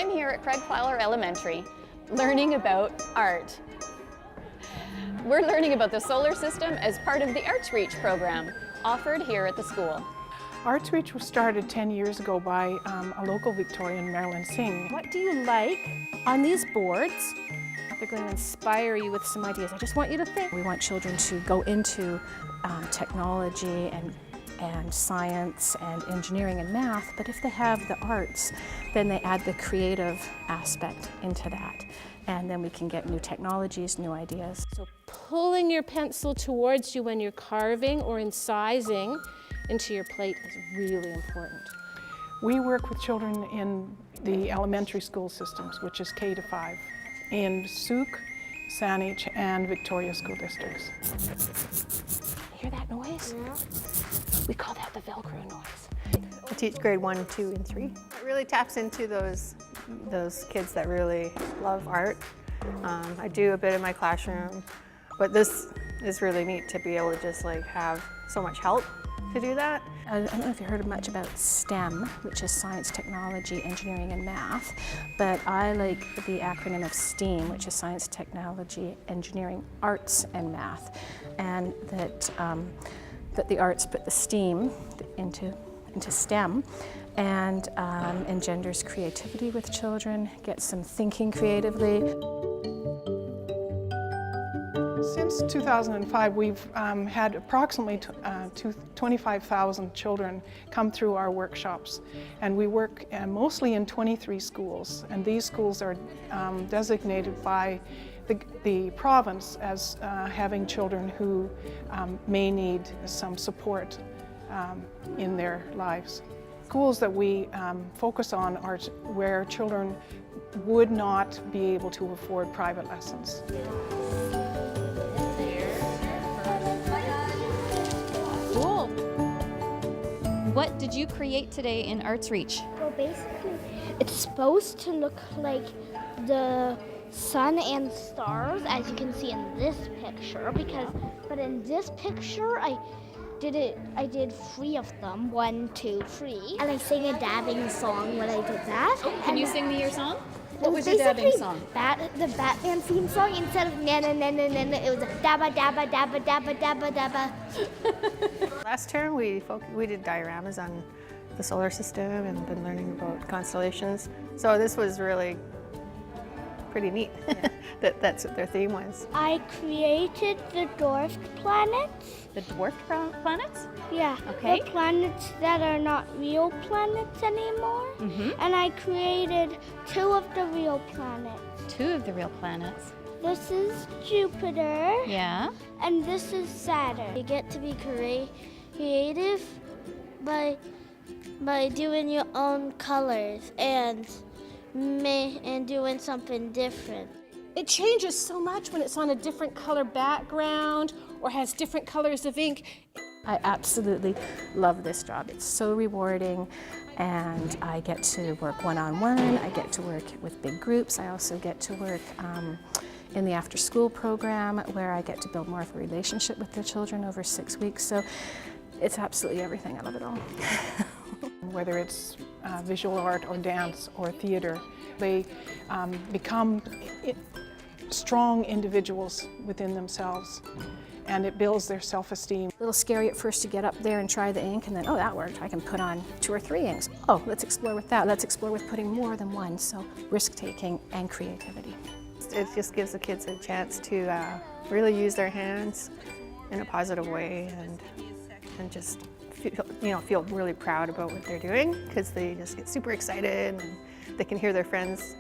I'm here at Trafalgar Elementary, learning about art. We're learning about the solar system as part of the Arts Reach program, offered here at the school. Arts Reach was started 10 years ago by a local Victorian, Marilyn Singh. What do you like on these boards? They're going to inspire you with some ideas. I just want you to think. We want children to go into technology and science and engineering and math, but if they have the arts, then they add the creative aspect into that. And then we can get new technologies, new ideas. So pulling your pencil towards you when you're carving or incising into your plate is really important. We work with children in the elementary school systems, which is K to 5, in Souk, Saanich, and Victoria school districts. Hear that noise? Yeah. We call that the Velcro noise. I teach grade 1, 2, and 3. It really taps into those kids that really love art. I do a bit in my classroom, but this is really neat to be able to just like have so much help to do that. I don't know if you heard much about STEM, which is science, technology, engineering, and math, but I like the acronym of STEAM, which is science, technology, engineering, arts, and math, and that the arts put the STEAM into STEM and engenders creativity with children, gets them thinking creatively. Since 2005, we've had approximately 25,000 children come through our workshops, and we work mostly in 23 schools, and these schools are designated by the province as having children who may need some support in their lives. Schools that we focus on are where children would not be able to afford private lessons. Cool. What did you create today in Arts Reach? Well, basically, it's supposed to look like the sun and stars, as you can see in this picture, but in this picture, I did 3 of them, 1, 2, 3. And I sang a dabbing song when I did that. Oh, can you sing me your song? What was your dabbing song? The Batman theme song. Instead of na na na na na na, it was dabba dabba dabba dabba dabba dabba. Last term we did dioramas on the solar system and been learning about constellations. So this was really pretty neat. Yeah. That's what their theme was. I created the dwarfed planets. The dwarfed planets? Yeah, okay. The planets that are not real planets anymore. Mm-hmm. And I created 2 of the real planets. 2 of the real planets. This is Jupiter. Yeah. And this is Saturn. You get to be creative by doing your own colors and doing something different. It changes so much when it's on a different color background or has different colors of ink. I absolutely love this job. It's so rewarding, and I get to work one-on-one. I get to work with big groups. I also get to work in the after-school program where I get to build more of a relationship with the children over 6 weeks. So it's absolutely everything. I love it all. Whether it's visual art or dance or theater, they become strong individuals within themselves, and it builds their self-esteem. A little scary at first to get up there and try the ink, and then, oh, that worked. I can put on 2 or 3 inks. Oh, let's explore with that. Let's explore with putting more than one. So risk-taking and creativity. It just gives the kids a chance to really use their hands in a positive way and just feel really proud about what they're doing, because they just get super excited and they can hear their friends,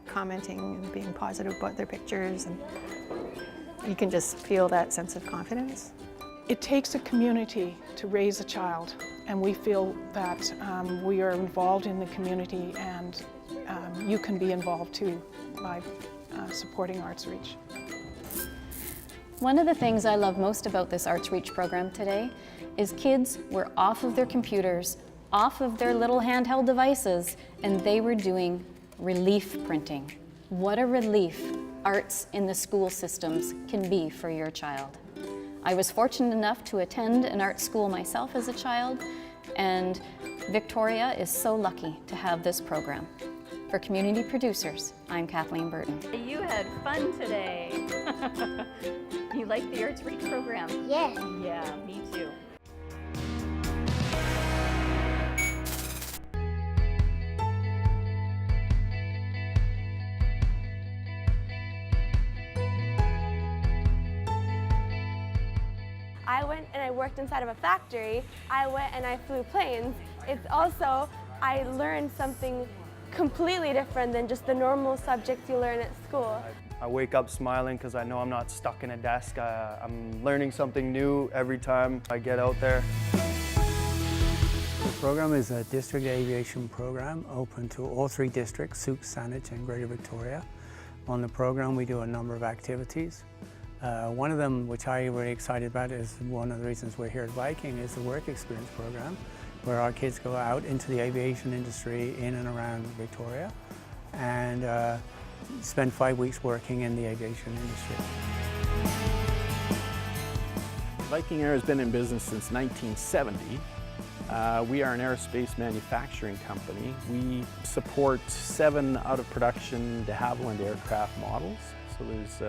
commenting and being positive about their pictures, and you can just feel that sense of confidence. It takes a community to raise a child, and we feel that we are involved in the community, and you can be involved too by supporting Arts Reach. One of the things I love most about this Arts Reach program today is kids were off of their computers, off of their little handheld devices, and they were doing relief printing. What a relief arts in the school systems can be for your child. I was fortunate enough to attend an art school myself as a child, and Victoria is so lucky to have this program. For Community Producers, I'm Kathleen Burton. You had fun today. You like the Arts Reach program? Yes. Yeah, me too. I went and I worked inside of a factory. I went and I flew planes. It's also, I learned something completely different than just the normal subjects you learn at school. I wake up smiling because I know I'm not stuck in a desk. I'm learning something new every time I get out there. The program is a district aviation program open to all 3 districts, Sault, Saanich and Greater Victoria. On the program we do a number of activities. One of them, which I'm really excited about, is one of the reasons we're here at Viking, is the Work Experience program, where our kids go out into the aviation industry in and around Victoria and spend 5 weeks working in the aviation industry. Viking Air has been in business since 1970. We are an aerospace manufacturing company. We support 7 out of production de Havilland aircraft models. So there's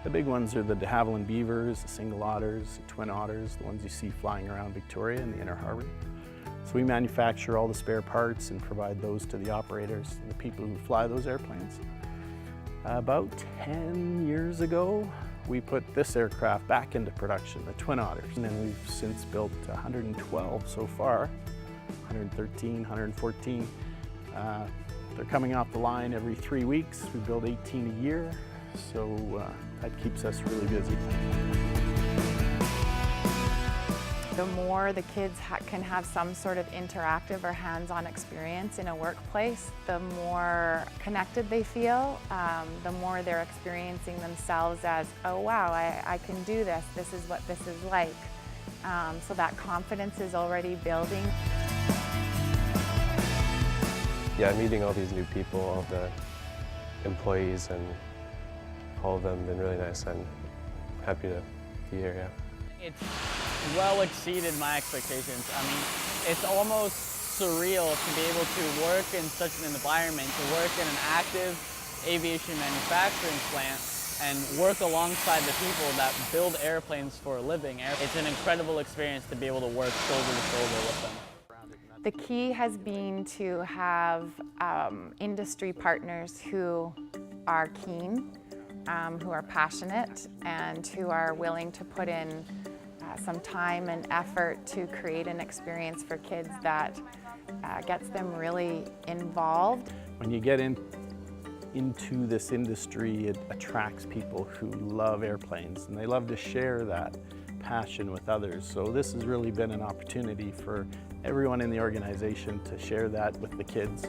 the big ones are the de Havilland Beavers, the Single Otters, the Twin Otters, the ones you see flying around Victoria in the Inner Harbour. So we manufacture all the spare parts and provide those to the operators and the people who fly those airplanes. About 10 years ago, we put this aircraft back into production, the Twin Otters, and then we've since built 112 so far, 113, 114. They're coming off the line every 3 weeks. We build 18 a year, so that keeps us really busy. The more the kids can have some sort of interactive or hands-on experience in a workplace, the more connected they feel, the more they're experiencing themselves as, oh wow, I can do this, this is what this is like. So that confidence is already building. Yeah, meeting all these new people, all the employees, and all of them have been really nice. I'm happy to be here, yeah. It's well exceeded my expectations. I mean, it's almost surreal to be able to work in such an environment, to work in an active aviation manufacturing plant and work alongside the people that build airplanes for a living. It's an incredible experience to be able to work shoulder to shoulder with them. The key has been to have industry partners who are keen, who are passionate, and who are willing to put in some time and effort to create an experience for kids that gets them really involved. When you get into this industry, it attracts people who love airplanes, and they love to share that passion with others. So this has really been an opportunity for everyone in the organization to share that with the kids.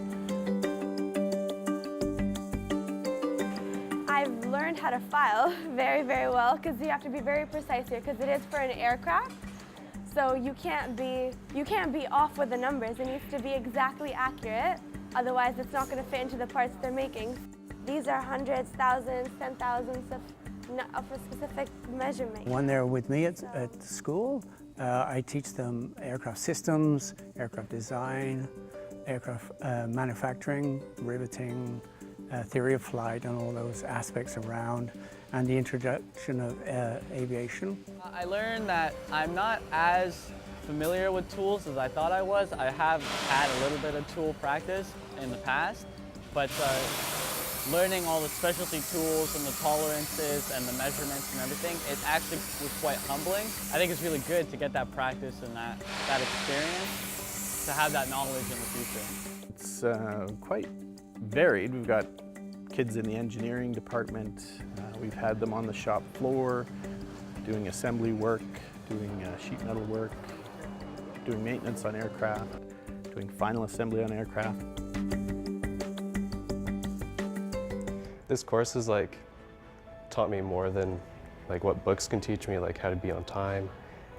I've learned how to file very, very well because you have to be very precise here because it is for an aircraft. So you can't be off with the numbers. It needs to be exactly accurate. Otherwise, it's not going to fit into the parts they're making. These are hundreds, thousands, 10,000s of a specific measurement. When they're with me at school, I teach them aircraft systems, aircraft design, aircraft manufacturing, riveting, theory of flight, and all those aspects around, and the introduction of aviation. I learned that I'm not as familiar with tools as I thought I was. I have had a little bit of tool practice in the past, but learning all the specialty tools and the tolerances and the measurements and everything, it actually was quite humbling. I think it's really good to get that practice and that experience, to have that knowledge in the future. It's quite varied. We've got kids in the engineering department. We've had them on the shop floor, doing assembly work, doing sheet metal work, doing maintenance on aircraft, doing final assembly on aircraft. This course has taught me more than what books can teach me, how to be on time,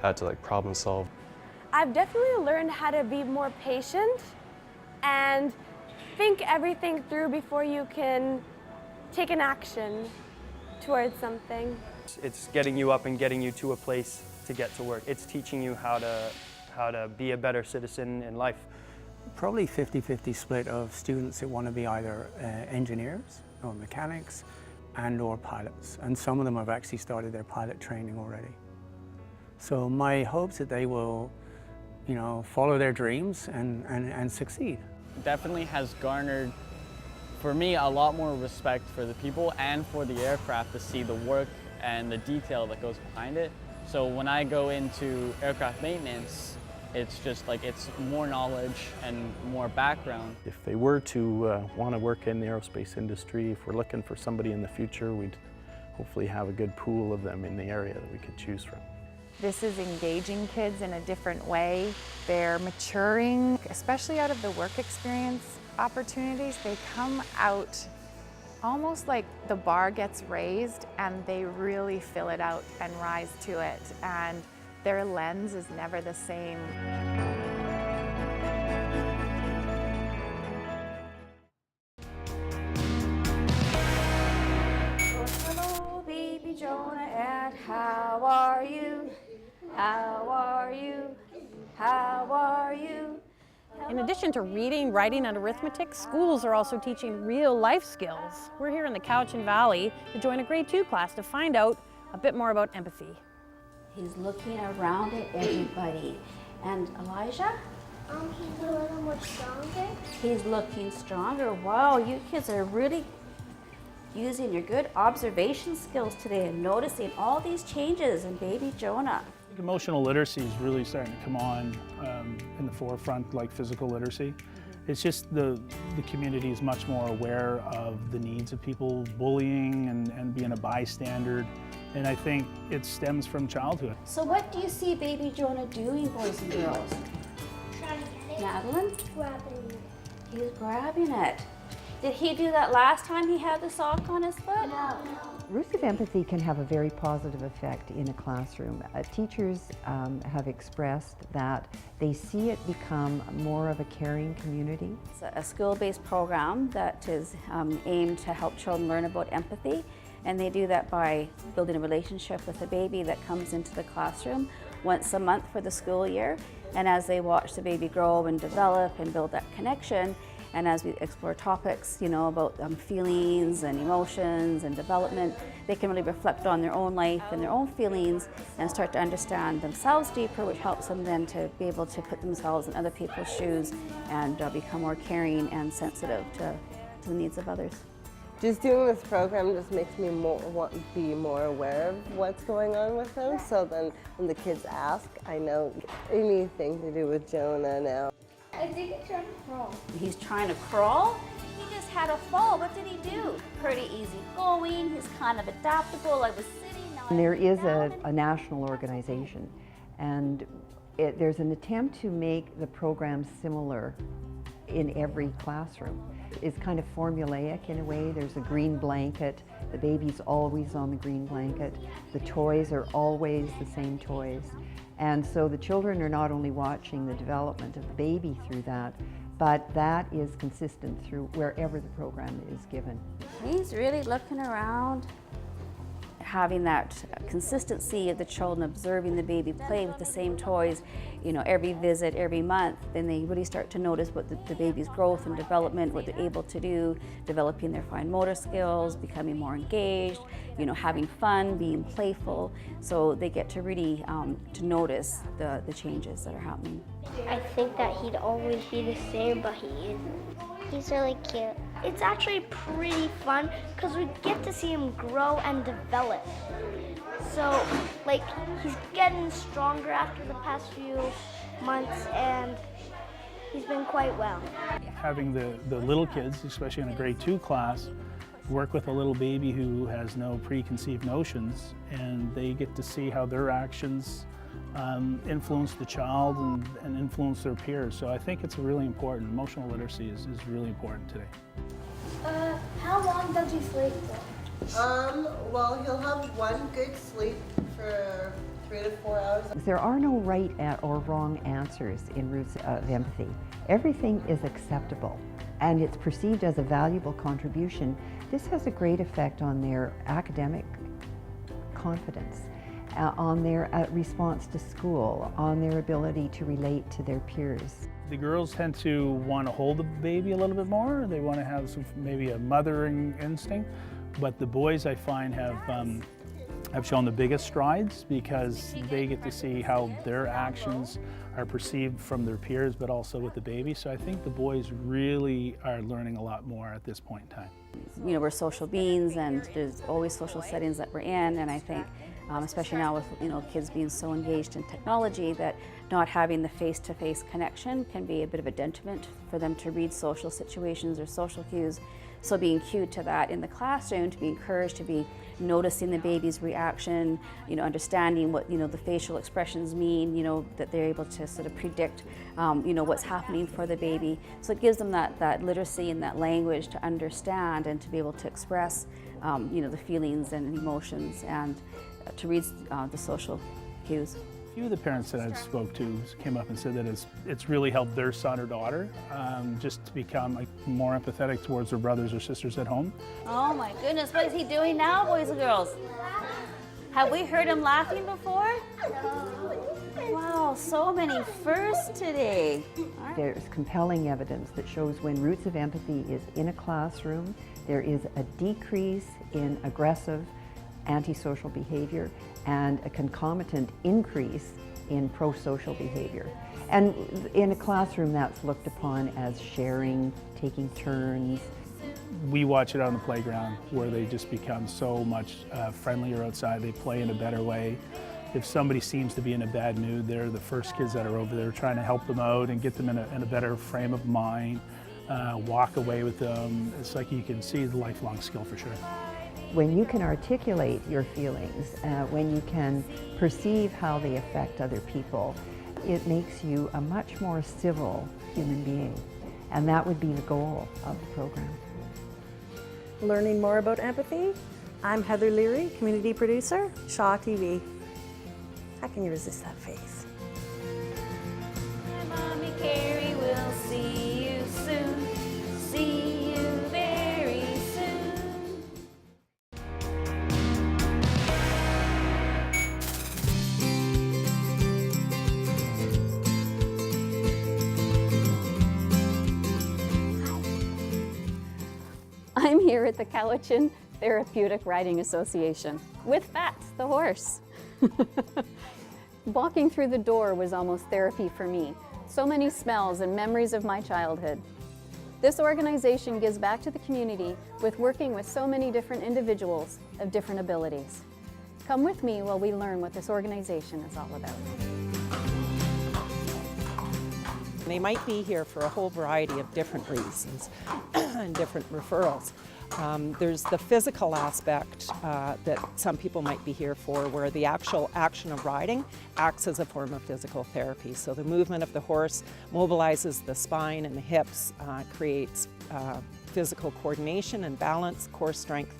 how to problem solve. I've definitely learned how to be more patient and think everything through before you can take an action towards something. It's getting you up and getting you to a place to get to work. It's teaching you how to be a better citizen in life. probably 50-50 split of students that want to be either engineers or mechanics and or pilots. And some of them have actually started their pilot training already. So my hopes that they will, you know, follow their dreams and succeed. Definitely has garnered, for me, a lot more respect for the people and for the aircraft to see the work and the detail that goes behind it. So when I go into aircraft maintenance, it's just like, it's more knowledge and more background. If they were to want to work in the aerospace industry, if we're looking for somebody in the future, we'd hopefully have a good pool of them in the area that we could choose from. This is engaging kids in a different way. They're maturing, especially out of the work experience opportunities. They come out almost like the bar gets raised and they really fill it out and rise to it. And their lens is never the same. Hello, baby Jonah, and how are you? How are you? How are you? In addition to reading, writing, and arithmetic, schools are also teaching real-life skills. We're here in the Cowichan Valley to join a grade 2 class to find out a bit more about empathy. He's looking around at everybody. And Elijah? He's a little more stronger. He's looking stronger. Wow, you kids are really using your good observation skills today and noticing all these changes in baby Jonah. Emotional literacy is really starting to come on in the forefront, like physical literacy. It's just the community is much more aware of the needs of people, bullying and being a bystander. And I think it stems from childhood. So what do you see baby Jonah doing, boys and girls? Trying to get it. Madeline? Grabbing it. He's grabbing it. Did he do that last time he had the sock on his foot? No. Roots of empathy can have a very positive effect in a classroom. Teachers have expressed that they see it become more of a caring community. It's a school-based program that is aimed to help children learn about empathy, and they do that by building a relationship with a baby that comes into the classroom once a month for the school year. And as they watch the baby grow and develop and build that connection, and as we explore topics, you know, about feelings and emotions and development, they can really reflect on their own life and their own feelings and start to understand themselves deeper, which helps them then to be able to put themselves in other people's shoes and become more caring and sensitive to the needs of others. Just doing this program just makes me be more aware of what's going on with them. So then when the kids ask, I know anything to do with Jonah now. I think he's trying to crawl. He's trying to crawl? He just had a fall. What did he do? Pretty easy going. He's kind of adaptable. I was sitting. And there is a national organization, and there's an attempt to make the program similar in every classroom. It's kind of formulaic in a way. There's a green blanket. The baby's always on the green blanket. The toys are always the same toys. And so the children are not only watching the development of the baby through that, but that is consistent through wherever the program is given. He's really looking around, having that consistency of the children observing the baby play with the same toys, you know, every visit, every month. Then they really start to notice what the baby's growth and development, what they're able to do, developing their fine motor skills, becoming more engaged, you know, having fun, being playful. So they get to really to notice the changes that are happening. I think that he'd always be the same, but he isn't. He's really cute. It's actually pretty fun because we get to see him grow and develop. So, like, he's getting stronger after the past few months, and he's been quite well. Having the little kids, especially in a grade 2 class, work with a little baby who has no preconceived notions, and they get to see how their actions influence the child and influence their peers. So I think it's really important. Emotional literacy is really important today. How long does he sleep for? Well, he'll have one good sleep for 3 to 4 hours. There are no right or wrong answers in Roots of Empathy. Everything is acceptable, and it's perceived as a valuable contribution. This has a great effect on their academic confidence. on their response to school, on their ability to relate to their peers. The girls tend to want to hold the baby a little bit more. They want to have maybe a mothering instinct, but the boys I find have shown the biggest strides because they get to see how their actions are perceived from their peers, but also with the baby. So I think the boys really are learning a lot more at this point in time. You know, we're social beings and there's always social settings that we're in, and I think especially now with kids being so engaged in technology, that not having the face-to-face connection can be a bit of a detriment for them to read social situations or social cues. So being cued to that in the classroom, to be encouraged to be noticing the baby's reaction, understanding what the facial expressions mean, that they're able to sort of predict what's happening for the baby. So it gives them that literacy and that language to understand and to be able to express the feelings and emotions and to read the social cues. A few of the parents that I've spoke to came up and said that it's really helped their son or daughter just to become more empathetic towards their brothers or sisters at home. Oh my goodness, what is he doing now, boys and girls? Have we heard him laughing before? Wow, so many firsts today. There's compelling evidence that shows when Roots of Empathy is in a classroom, there is a decrease in aggressive, antisocial behavior and a concomitant increase in pro-social behavior. And in a classroom, that's looked upon as sharing, taking turns. We watch it on the playground where they just become so much friendlier outside. They play in a better way. If somebody seems to be in a bad mood, they're the first kids that are over there trying to help them out and get them in a better frame of mind, walk away with them. It's like you can see the lifelong skill for sure. When you can articulate your feelings, when you can perceive how they affect other people, it makes you a much more civil human being. And that would be the goal of the program. Learning more about empathy, I'm Heather Leary, community producer, Shaw TV. How can you resist that face? Mommy Carrie, we'll see you soon. See you very soon. I'm here at the Cowichan Therapeutic Riding Association with Fats, the horse. Walking through the door was almost therapy for me. So many smells and memories of my childhood. This organization gives back to the community with working with so many different individuals of different abilities. Come with me while we learn what this organization is all about. They might be here for a whole variety of different reasons and different referrals. There's the physical aspect that some people might be here for, where the actual action of riding acts as a form of physical therapy. So the movement of the horse mobilizes the spine and the hips, creates physical coordination and balance, core strength,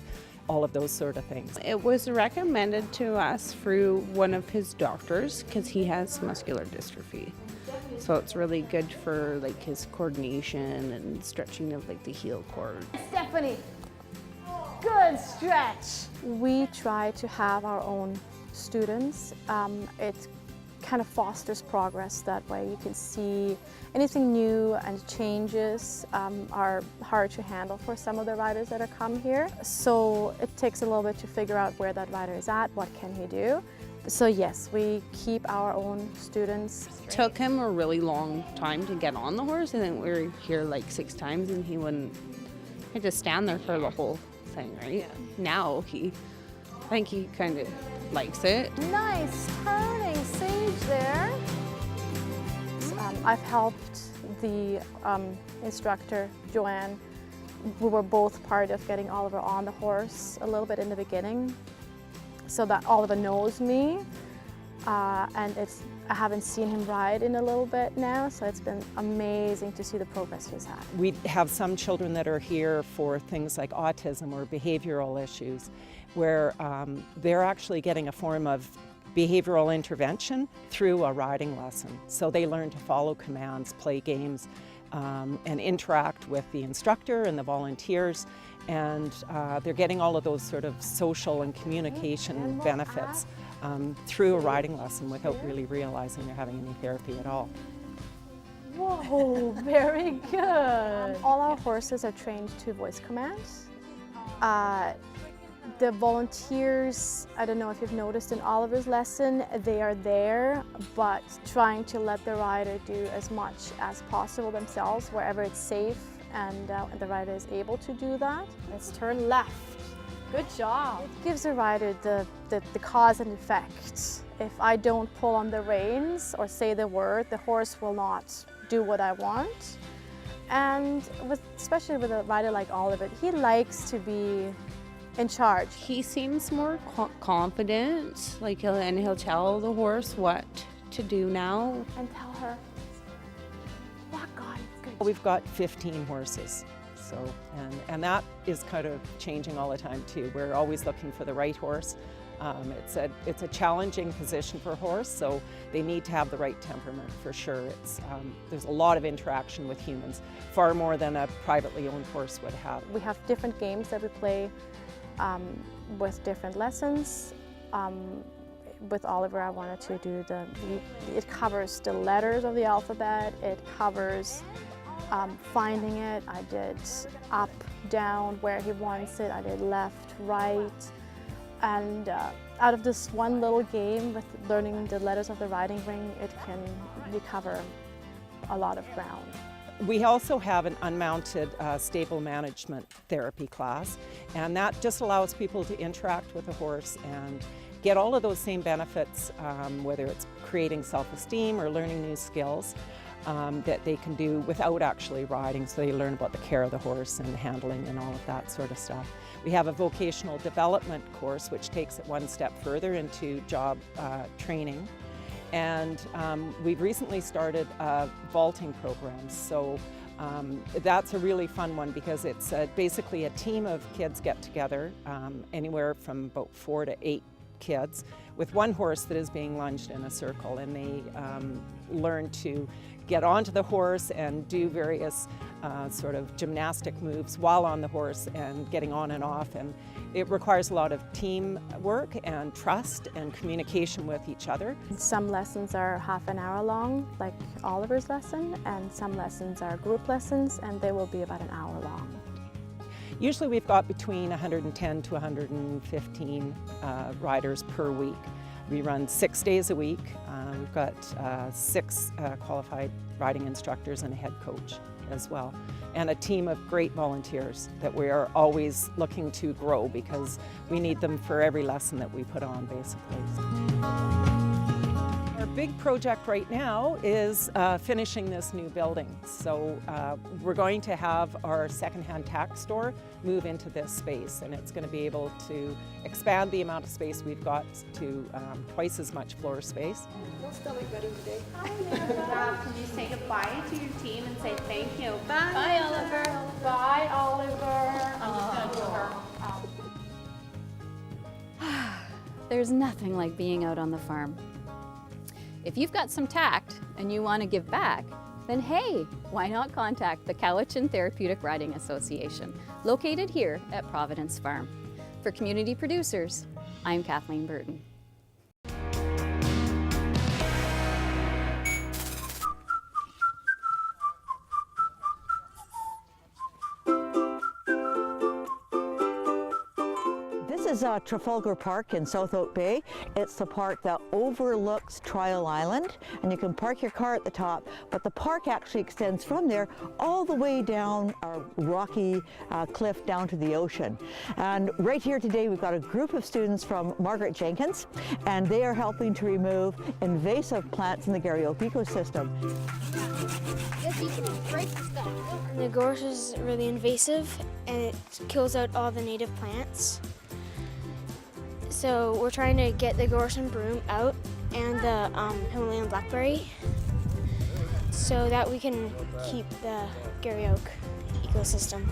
all of those sort of things. It was recommended to us through one of his doctors because he has muscular dystrophy. So it's really good for his coordination and stretching of the heel cord. Stephanie, good stretch. We try to have our own students. It kind of fosters progress that way. You can see anything new and changes are hard to handle for some of the riders that are come here. So it takes a little bit to figure out where that rider is at, what can he do. So yes, we keep our own students. It took him a really long time to get on the horse. I think we were here 6 times and he had to stand there for the whole thing, right? Yeah. Now I think he kind of likes it. Nice turning sage there. I've helped the instructor, Joanne. We were both part of getting Oliver on the horse a little bit in the beginning, so that Oliver knows me, and I haven't seen him ride in a little bit now, so it's been amazing to see the progress he's had. We have some children that are here for things like autism or behavioral issues, where they're actually getting a form of behavioral intervention through a riding lesson. So they learn to follow commands, play games, and interact with the instructor and the volunteers, and they're getting all of those sort of social and communication benefits through a riding lesson without really realizing they're having any therapy at all. Whoa, very good. All our horses are trained to voice commands. The volunteers, I don't know if you've noticed in Oliver's lesson, they are there, but trying to let the rider do as much as possible themselves wherever it's safe and the rider is able to do that. Let's turn left. Good job. It gives the rider the cause and effect. If I don't pull on the reins or say the word, the horse will not do what I want. And especially with a rider like Oliver, he likes to be in charge. He seems more confident, like he'll tell the horse what to do now. And tell her, walk on, good. We've got 15 horses, so and that is kind of changing all the time too. We're always looking for the right horse. It's a challenging position for a horse, so they need to have the right temperament for sure. There's a lot of interaction with humans, far more than a privately owned horse would have. We have different games that we play with different lessons. With Oliver, I wanted to do it covers the letters of the alphabet, it covers finding it. I did up, down, where he wants it, I did left, right. And out of this one little game with learning the letters of the riding ring, it can recover a lot of ground. We also have an unmounted stable management therapy class, and that just allows people to interact with the horse and get all of those same benefits, whether it's creating self-esteem or learning new skills that they can do without actually riding, so they learn about the care of the horse and handling and all of that sort of stuff. We have a vocational development course which takes it one step further into job training. And we've recently started vaulting programs, so that's a really fun one because it's basically a team of kids get together, anywhere from about 4 to 8 kids, with one horse that is being lunged in a circle, and they learn to get onto the horse and do various sort of gymnastic moves while on the horse and getting on and off. And it requires a lot of team work and trust and communication with each other. Some lessons are half an hour long, like Oliver's lesson, and some lessons are group lessons, and they will be about an hour long. Usually we've got between 110 to 115 riders per week. We run 6 days a week. We've got 6 qualified riding instructors and a head coach as well, and a team of great volunteers that we are always looking to grow because we need them for every lesson that we put on, basically. Our big project right now is finishing this new building. So we're going to have our secondhand tack store move into this space, and it's going to be able to expand the amount of space we've got to twice as much floor space. What's stomach ready today? Can you say goodbye to your team and say thank you? Bye, bye Oliver. Bye, Oliver. There's nothing like being out on the farm. If you've got some tact and you want to give back, then hey, why not contact the Cowichan Therapeutic Riding Association, located here at Providence Farm. For Community Producers, I'm Kathleen Burton. This is Trafalgar Park in South Oak Bay. It's the park that overlooks Trial Island, and you can park your car at the top, but the park actually extends from there all the way down a rocky cliff down to the ocean. And right here today we've got a group of students from Margaret Jenkins, and they are helping to remove invasive plants in the Garry Oak ecosystem. The gorse is really invasive and it kills out all the native plants. So we're trying to get the gorse and broom out and the Himalayan blackberry so that we can keep the Garry Oak ecosystem.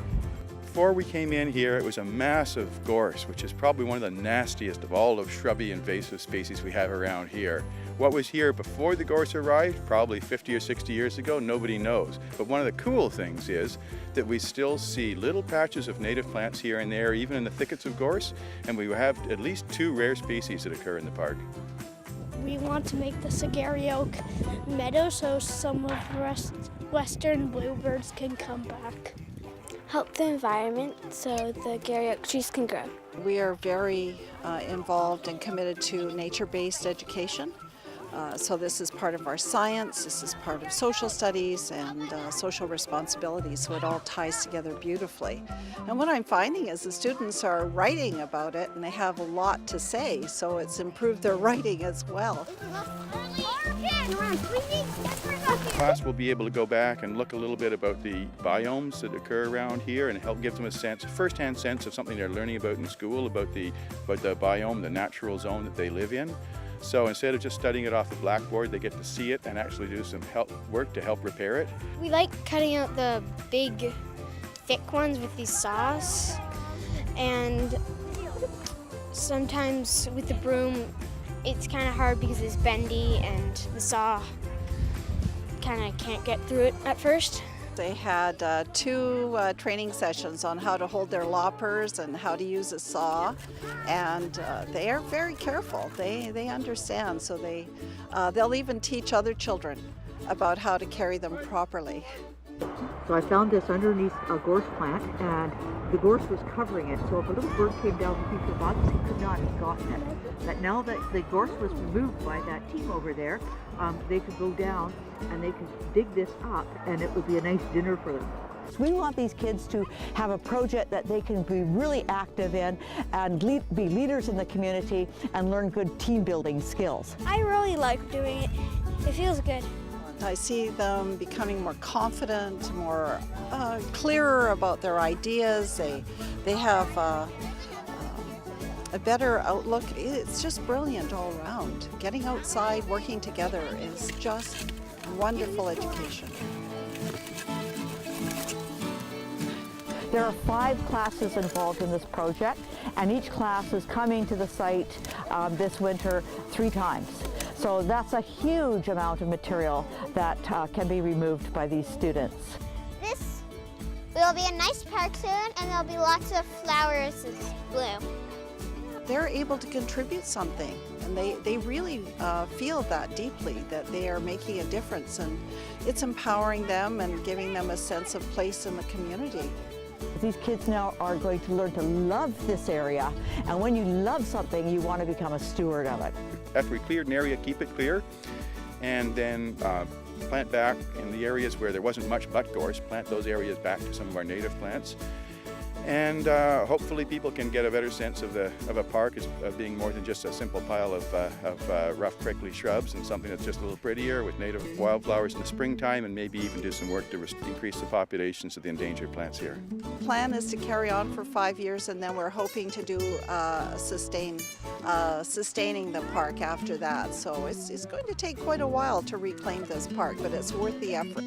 Before we came in here, it was a massive gorse, which is probably one of the nastiest of all of shrubby invasive species we have around here. What was here before the gorse arrived, probably 50 or 60 years ago, nobody knows. But one of the cool things is that we still see little patches of native plants here and there, even in the thickets of gorse, and we have at least 2 rare species that occur in the park. We want to make the Sagary Oak meadow so some of the western bluebirds can come back. Help the environment so the Garry Oak trees can grow. We are very involved and committed to nature-based education. So this is part of our science, this is part of social studies and social responsibility, so it all ties together beautifully. And what I'm finding is the students are writing about it and they have a lot to say, so it's improved their writing as well. Class will be able to go back and look a little bit about the biomes that occur around here and help give them a sense, first-hand sense of something they're learning about in school, about the biome, the natural zone that they live in. So instead of just studying it off the blackboard, they get to see it and actually do some work to help repair it. We like cutting out the big, thick ones with these saws, and sometimes with the broom, it's kind of hard because it's bendy and the saw kind of can't get through it at first. They had 2 training sessions on how to hold their loppers and how to use a saw, and they are very careful. They understand, so they'll even teach other children about how to carry them properly. So I found this underneath a gorse plant, and the gorse was covering it, so if a little bird came down to piece of bugs, it could not have gotten it. But now that the gorse was removed by that team over there, they could go down and they could dig this up, and it would be a nice dinner for them. So we want these kids to have a project that they can be really active in and be leaders in the community and learn good team building skills. I really like doing it. It feels good. I see them becoming more confident, more clearer about their ideas. They have a better outlook. It's just brilliant all around. Getting outside, working together is just wonderful education. There are 5 classes involved in this project, and each class is coming to the site this winter 3 times. So that's a huge amount of material that can be removed by these students. This will be a nice park soon, and there'll be lots of flowers that bloom. They're able to contribute something, and they really feel that deeply, that they are making a difference, and it's empowering them and giving them a sense of place in the community. These kids now are going to learn to love this area, and when you love something, you want to become a steward of it. After we cleared an area, keep it clear, and then plant back in the areas where there wasn't much but gorse, plant those areas back to some of our native plants. And hopefully people can get a better sense of a park as being more than just a simple pile of rough prickly shrubs, and something that's just a little prettier with native wildflowers in the springtime, and maybe even do some work to increase the populations of the endangered plants here. The plan is to carry on for 5 years, and then we're hoping to do sustaining the park after that. So it's going to take quite a while to reclaim this park, but it's worth the effort.